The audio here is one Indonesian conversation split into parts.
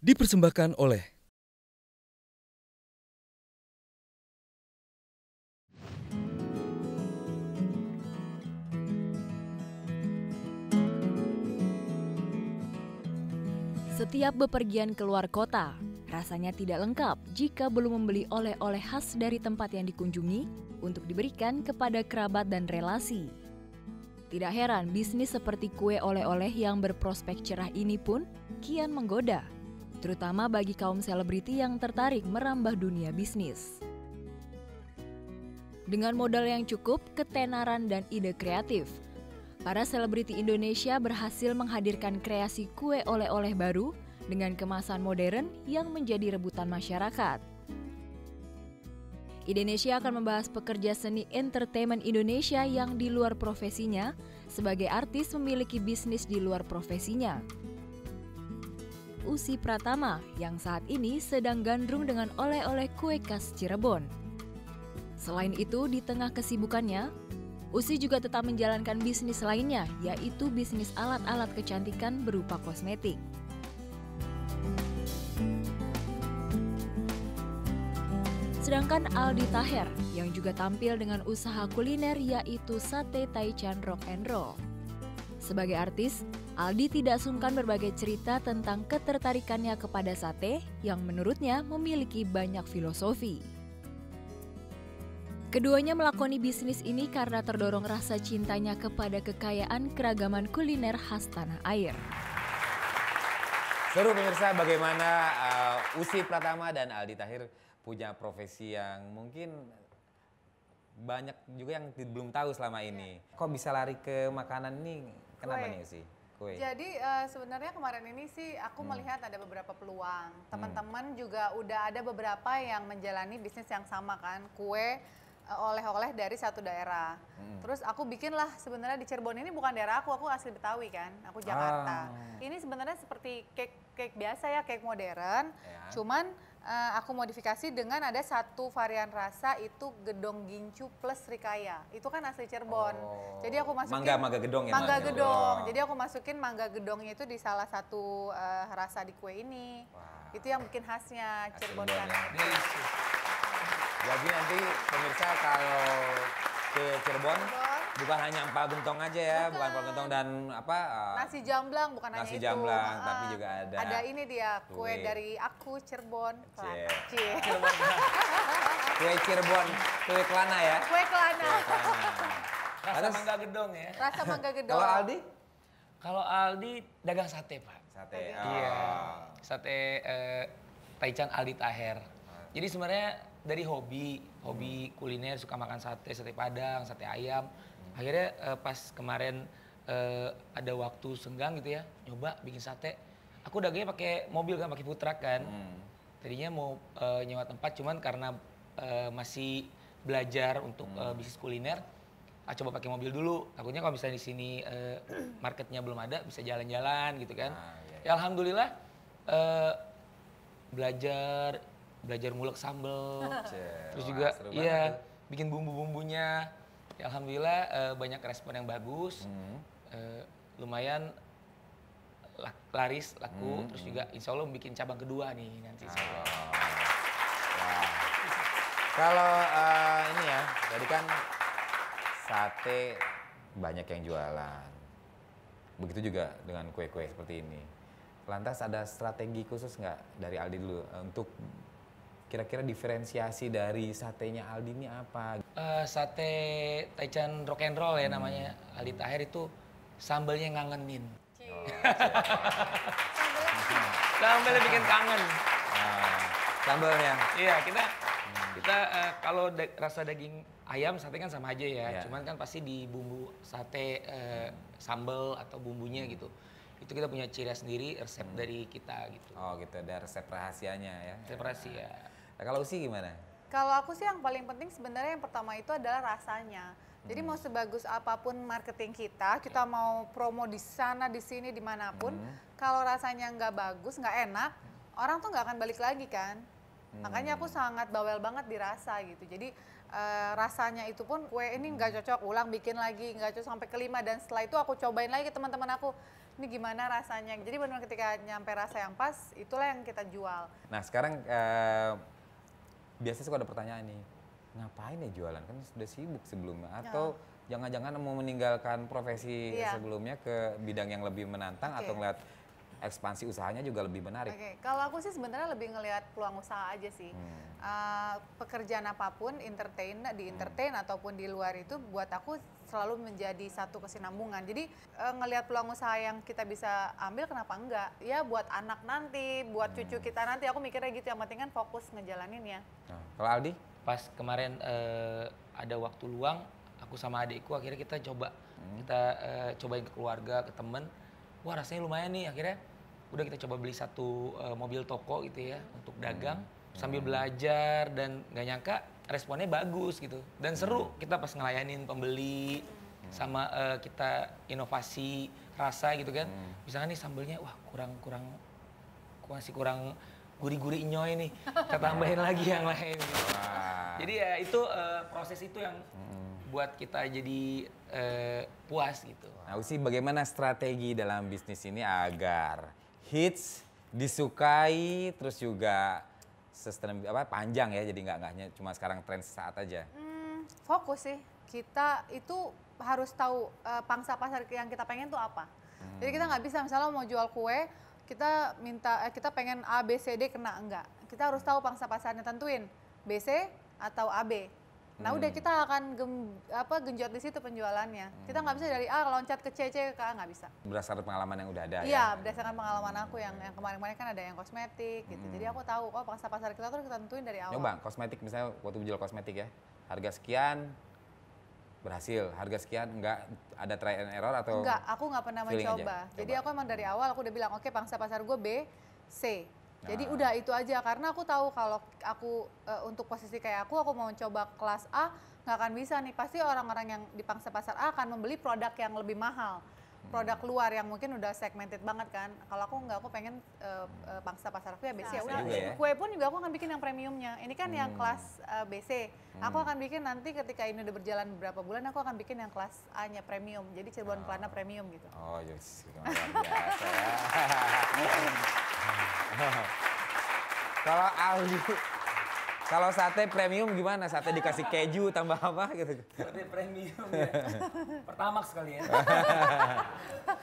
Dipersembahkan oleh Setiap bepergian keluar kota, rasanya tidak lengkap jika belum membeli oleh-oleh khas dari tempat yang dikunjungi untuk diberikan kepada kerabat dan relasi. Tidak heran bisnis seperti kue oleh-oleh yang berprospek cerah ini pun kian menggoda, terutama bagi kaum selebriti yang tertarik merambah dunia bisnis. Dengan modal yang cukup, ketenaran dan ide kreatif, para selebriti Indonesia berhasil menghadirkan kreasi kue oleh-oleh baru dengan kemasan modern yang menjadi rebutan masyarakat. Indonesia akan membahas pekerja seni entertainment Indonesia yang di luar profesinya sebagai artis memiliki bisnis di luar profesinya. Usi Pratama yang saat ini sedang gandrung dengan oleh-oleh kue khas Cirebon. Selain itu, di tengah kesibukannya, Usi juga tetap menjalankan bisnis lainnya, yaitu bisnis alat-alat kecantikan berupa kosmetik. Sedangkan Aldi Taher yang juga tampil dengan usaha kuliner yaitu Sate Taichan Rock and Roll. Sebagai artis, Aldi tidak sungkan berbagai cerita tentang ketertarikannya kepada sate yang menurutnya memiliki banyak filosofi. Keduanya melakoni bisnis ini karena terdorong rasa cintanya kepada kekayaan keragaman kuliner khas tanah air. Seru pemirsa, bagaimana Usi Pratama dan Aldi Taher punya profesi yang mungkin banyak juga yang belum tahu selama ini. Kok bisa lari ke makanan ini? Kenapa nih Usi? Kue. Jadi sebenarnya kemarin ini sih aku melihat ada beberapa peluang. Teman-teman juga udah ada beberapa yang menjalani bisnis yang sama kan, kue oleh-oleh dari satu daerah. Terus aku bikinlah sebenarnya di Cirebon ini bukan daerah aku asli Betawi kan, aku Jakarta. Ini sebenarnya seperti cake biasa ya, cake modern. Ya. Cuman aku modifikasi dengan ada satu varian rasa itu gedong gincu plus rikaya. Itu kan asli Cirebon. Jadi aku masukin mangga gedong ya. Mangga gedong. Jadi aku masukin mangga gedongnya itu di salah satu rasa di kue ini. Wow. Itu yang bikin khasnya Cirebon kan. Jadi nanti pemirsa kalau ke Cirebon bukan hanya empal gentong aja ya, bukan empal gentong dan apa nasi jamblang, bukan hanya nasi itu. jamblang, tapi juga ada ini dia kue dari aku Cirebon. Kue Cirebon, kue Kelana ya. Kue Kelana. Rasa mangga gedong ya. Rasa mangga gedong. Kalau Aldi? Kalau Aldi dagang sate Pak. Sate. Iya. Sate Taichan Aldi Taher. Jadi sebenarnya dari hobi kuliner, suka makan sate Padang, sate ayam. Akhirnya pas kemarin ada waktu senggang gitu ya, nyoba bikin sate. Aku dagangnya pakai mobil kan, pakai food truck kan. Tadinya mau nyewa tempat, cuman karena masih belajar untuk bisnis kuliner, coba pakai mobil dulu. Takutnya kalau misalnya di sini marketnya belum ada, bisa jalan-jalan gitu kan. Ya alhamdulillah belajar ngulek sambel, terus juga bikin bumbu-bumbunya. Ya, alhamdulillah banyak respon yang bagus, lumayan laris, laku. Terus juga insya Allah bikin cabang kedua nih nanti. Kalau ini ya, tadi kan sate banyak yang jualan, begitu juga dengan kue-kue seperti ini. Lantas ada strategi khusus nggak dari Aldi dulu untuk kira-kira diferensiasi dari satenya Aldi ini apa? Sate Taichan Rock and Roll ya namanya. Aldi Taher itu sambelnya ngangenin. Sambelnya bikin kangen. Sambelnya? Iya, kita kalau rasa daging ayam sate kan sama aja ya. Cuman kan pasti di bumbu sate sambel atau bumbunya gitu. Itu kita punya ciri khas sendiri, resep dari kita gitu. Oh gitu, ada resep rahasianya ya? Resep rahasia. Nah, kalau Usi gimana? Kalau aku sih yang paling penting sebenarnya yang pertama itu adalah rasanya. Jadi mau sebagus apapun marketing kita mau promo di sana, di sini, dimanapun, kalau rasanya nggak bagus, nggak enak, orang tuh nggak akan balik lagi kan. Makanya aku sangat bawel banget dirasa gitu. Jadi rasanya itu pun kue ini nggak cocok, ulang bikin lagi, nggak cocok sampai kelima, dan setelah itu aku cobain lagi ke teman-teman aku, ini gimana rasanya. Jadi benar ketika nyampe rasa yang pas, itulah yang kita jual. Nah sekarang biasanya suka ada pertanyaan nih, ngapain ya jualan, kan sudah sibuk sebelumnya, atau jangan-jangan mau meninggalkan profesi sebelumnya ke bidang yang lebih menantang atau ngeliat ekspansi usahanya juga lebih menarik. Oke, kalau aku sih sebenarnya lebih ngelihat peluang usaha aja sih. Pekerjaan apapun, di entertain ataupun di luar itu buat aku selalu menjadi satu kesinambungan. Jadi ngelihat peluang usaha yang kita bisa ambil, kenapa enggak? Ya buat anak nanti, buat cucu kita nanti, aku mikirnya gitu. Yang penting kan fokus ngejalaninnya. Nah, kalau Aldi? Pas kemarin ada waktu luang, aku sama adikku akhirnya kita coba, kita cobain ke keluarga, ke temen. Wah rasanya lumayan nih, akhirnya udah kita coba beli satu mobil toko gitu ya untuk dagang sambil belajar, dan nggak nyangka responnya bagus gitu dan seru kita pas ngelayanin pembeli sama kita inovasi rasa gitu kan. Misalnya nih sambelnya wah kurang gurih-gurih nyoy nih, kita tambahin lagi yang lain gitu. Jadi ya itu proses itu yang buat kita jadi puas gitu. Nah Usi, bagaimana strategi dalam bisnis ini agar hits, disukai, terus juga panjang ya, jadi nggak hanya cuma sekarang tren sesaat aja? Fokus sih, kita itu harus tahu pangsa pasar yang kita pengen tuh apa. Jadi kita nggak bisa misalnya mau jual kue, kita pengen A, B, C, D kena, enggak. Kita harus tahu pangsa pasarnya, tentuin BC atau AB. Nah udah kita akan genjot di situ penjualannya. Kita nggak bisa dari A loncat ke C, ke A, nggak bisa. Berdasarkan pengalaman yang udah ada ya? Iya, berdasarkan pengalaman aku yang kemarin-kemarin kan ada yang kosmetik gitu. Jadi aku tahu, pangsa pasar kita tuh kita tentuin dari awal. Nyoba kosmetik, misalnya waktu jual kosmetik ya, harga sekian berhasil, harga sekian enggak, ada try and error atau? Enggak, aku nggak pernah mencoba. Jadi aku emang dari awal aku udah bilang, oke pangsa pasar gue B, C. Jadi udah itu aja, karena aku tahu kalau aku untuk posisi kayak aku mau coba kelas A, nggak akan bisa nih. Pasti orang-orang yang di pangsa pasar A akan membeli produk yang lebih mahal. Produk luar yang mungkin udah segmented banget kan. Kalau aku nggak, aku pengen pangsa pasar aku ya BC. Kue pun juga aku akan bikin yang premiumnya. Ini kan yang kelas BC. Aku akan bikin nanti ketika ini udah berjalan beberapa bulan, aku akan bikin yang kelas A-nya premium. Jadi Cirebon Kelana premium gitu. Oh yes, luar biasa ya. Kalau Aldi, kalau sate premium gimana? Sate dikasih keju tambah apa gitu? Sate premium ya. Pertamax sekali ya.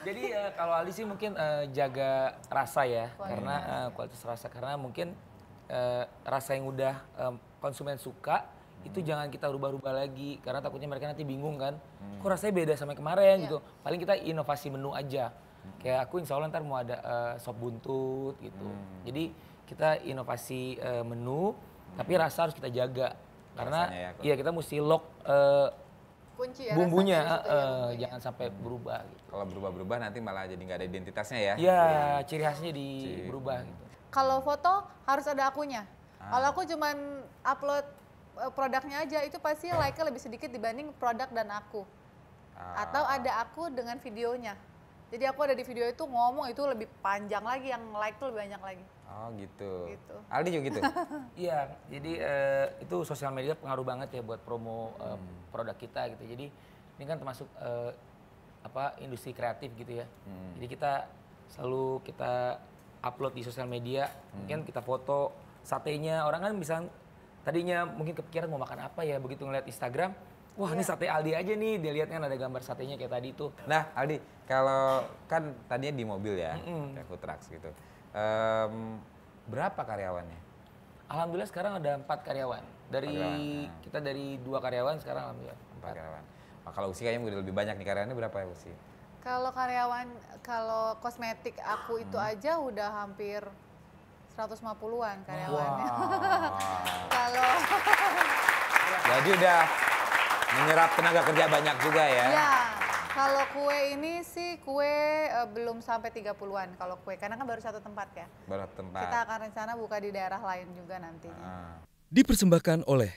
Jadi kalau Aldi sih mungkin jaga rasa ya, karena kualitas rasa, karena mungkin rasa yang udah konsumen suka itu jangan kita rubah-rubah lagi, karena takutnya mereka nanti bingung kan, kok rasanya beda sama kemarin gitu. Paling kita inovasi menu aja. Kayak aku insya Allah ntar mau ada sop buntut gitu. Jadi kita inovasi menu, tapi rasa harus kita jaga. Karena iya kita mesti lock kunci ya, bumbunya, jangan sampai berubah gitu. Kalau berubah-berubah nanti malah jadi nggak ada identitasnya ya? Iya, ciri khasnya berubah gitu. Kalau foto harus ada akunya. Kalau aku cuman upload produknya aja, itu pasti like-nya lebih sedikit dibanding produk dan aku. Atau ada aku dengan videonya. Jadi aku ada di video itu ngomong, itu lebih panjang lagi, yang like tuh lebih banyak lagi. Oh gitu. Aldi juga gitu? Iya, jadi itu sosial media pengaruh banget ya buat promo produk kita gitu. Jadi ini kan termasuk industri kreatif gitu ya. Jadi kita selalu upload di sosial media, mungkin kita foto satenya, orang kan bisa tadinya mungkin kepikiran mau makan apa ya, begitu ngeliat Instagram, wah ini sate Aldi aja nih, dia lihat kan ada gambar satenya kayak tadi tuh. Nah Aldi, kalau kan tadinya di mobil ya, kayak food trucks gitu. Berapa karyawannya? Alhamdulillah sekarang ada 4 karyawan. Kita dari 2 karyawan, sekarang alhamdulillah 4 karyawan. Nah, kalau Usi kayaknya udah lebih banyak nih, karyawannya berapa ya Usi? Kalau kalau kosmetik aku itu aja udah hampir 150-an karyawannya. Kalau jadi udah menyerap tenaga kerja banyak juga ya? Iya, kalau kue ini sih belum sampai 30-an kalau kue, karena kan baru satu tempat ya. Baru tempat. Kita akan rencana buka di daerah lain juga nantinya. Dipersembahkan oleh